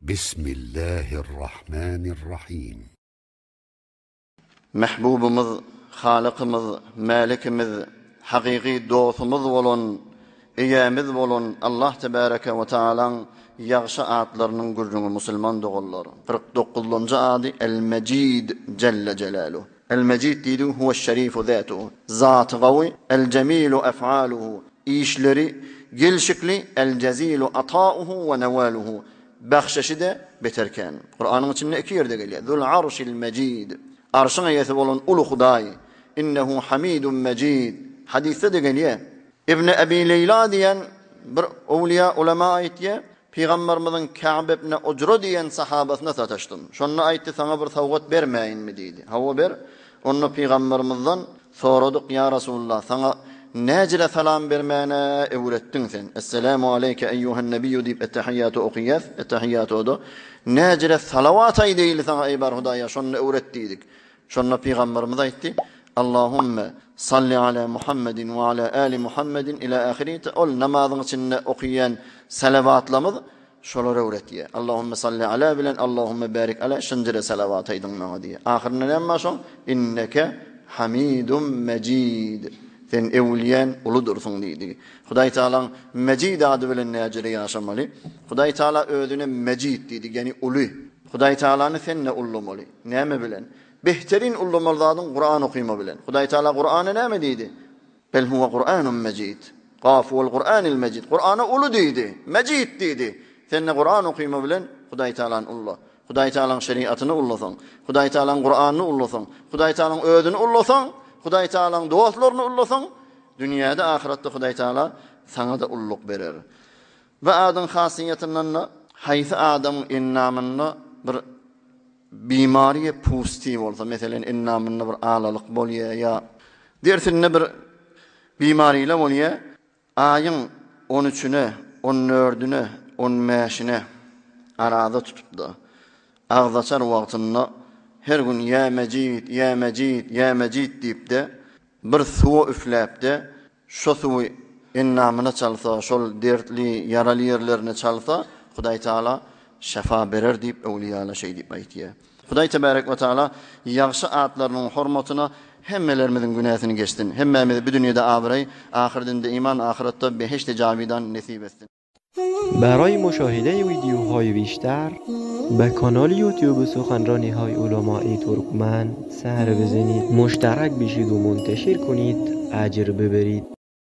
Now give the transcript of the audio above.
بسم الله الرحمن الرحيم. محبوب مذ خالق مذ مالك مذ حقيقي دوث مذ ولن إيا مذ ولن الله تبارك وتعالى يغشى آتلرنن قرن المسلمان دغلر قرق دقلن جادي المجيد جل جلاله. المجيد ديدو هو الشريف ذاته ذات قوي الجميل أفعاله إيشلري جل شكلي الجزيل عطاؤه ونواله بخشش ده بتركان قرآن متن أكير ده قال ذو العرش المجيد أرشنا يثبولن أولو خداي إنه حميد مجيد حديث ده قال ابن أبي ليلى ديان أولياء علماء ايتيا پیغمبر مدن كعب ابن أجر ديان صحابتنا تتشتم شون ايت ثغبر ثوت بر ماين مديد هو بر أنه پیغمبر مدن ثوردق يا رسول الله ثغ ناجل سلام برمانا اولتنثن السلام عليك أيها النبي ديب التحيات أقياث التحيات أدو ناجل الثلوات ايدي لثغ ايبار هدايا شون اولتيدك شون پیغمبر مدايتي اللهم صل على محمد وعلى آل محمد إلى آخره تقول نماذن سن أقيان سلوات لمض شلور اولتيا اللهم صل على بلن اللهم بارك على شنجر سلوات ايضا نادية آخرنا لما شون إنك حميد مجيد ثن اوليان ولدر ثندي خداي تعالى مجيد عدو الناجري يا شمالي خداي تعالى ödüne مجيد دي يعني اولي خداي تعالى ثن اولمالي نعم بلن بهترين اولمالدادن قرآن قيمه بلن خداي تعالى قرآن نعم ديدي بل هو قرآن مجيد قاف والقرآن المجيد قرآن اولو ديدي مجيد ديدي ثن قرآن قيمه بلن خداي تعالى الله خداي تعالى شريعتنا اولثن خداي تعالى قرآن اولثن خداي تعالى ödün اولثن Huday Taala'nın doğatlarını ullasan, dünyada ahirette Huday Taala sana da ulluk verir. Ve adın hasiyetinden hayth adamın innamında bir bimariye pozitif olsa, mesela innamında bir ağlalık bolya ya dersinne bir bimariyle bolya ayın 13'üne, 14'üne, 15'ine arada tutup da ağzaçar vaktinde her gün ya mecid, ya mecid, ya mecid deyip de bir suva üflep de şu suvu innamına çalsa, şol dertli, yaralı yerlerine çalsa Huday Teala şefa verir deyip evliyala şey deyip aytiye. Huday Tebarek ve Teala yaxşı atlarının hurmatına hemmelerimizin günahını geçsin. Hemmemizi bu dünyada avrey, ahirinde iman, ahirette behişt cavidan nasip etsin. برای مشاهده ویدیوهای بیشتر به کانال یوتیوب سخنرانی های علمای ترکمن سر بزنید، مشترک بشید و منتشر کنید، اجر ببرید.